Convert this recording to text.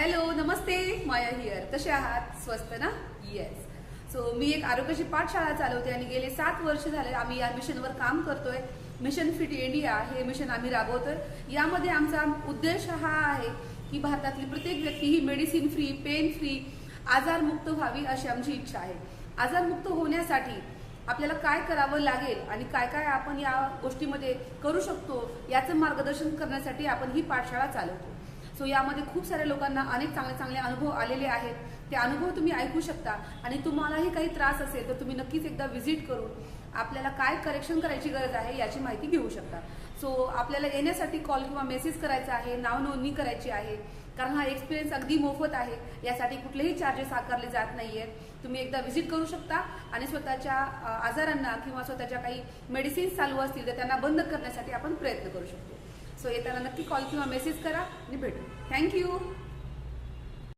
Hello Namaste, Maya here. कसे आहात? स्वस्त ना? येस. सो मी एक आरोग्याची पाठशाळा चालवते आणि गेले 7 वर्ष झाले आम्ही या मिशनवर काम करतोय. मिशन फिट इंडिया हे मिशन आम्ही राबवतोय. यामध्ये आमचा उद्देश हा आहे की भारतातली प्रत्येक व्यक्ती ही मेडिसिन फ्री, पेन फ्री, आजारमुक्त व्हावी अशी आमची इच्छा आहे. आजारमुक्त होण्यासाठी आपल्याला काय करावं लागेल आणि काय काय आपण या गोष्टीमध्ये करू शकतो याचं मार्गदर्शन करण्यासाठी आपण ही पाठशाळा चालवतो. सो यामध्ये खूप साऱ्या लोकांना अनेक चांगले चांगले अनुभव आलेले आहेत. ते अनुभव तुम्ही ऐकू शकता आणि तुम्हालाही काही त्रास असेल तर तुम्ही नक्कीच एकदा व्हिजिट करून आपल्याला काय करेक्शन करायची गरज आहे याची माहिती घेऊ शकता. सो आपल्याला येण्यासाठी कॉल किंवा मेसेज करायचा आहे, नाव नोंदणी करायची आहे, कारण हा एक्सपिरियन्स अगदी मोफत आहे. यासाठी कुठलेही चार्जेस आकारले जात नाहीयेत. तुम्ही एकदा व्हिजिट करू शकता आणि स्वतःच्या आजारांना किंवा स्वतःच्या काही मेडिसिन्स चालू असतील तर त्यांना बंद करण्यासाठी आपण प्रयत्न करू शकतो. सो येताना नक्की कॉल किंवा मेसेज करा आणि भेटू. थँक्यू.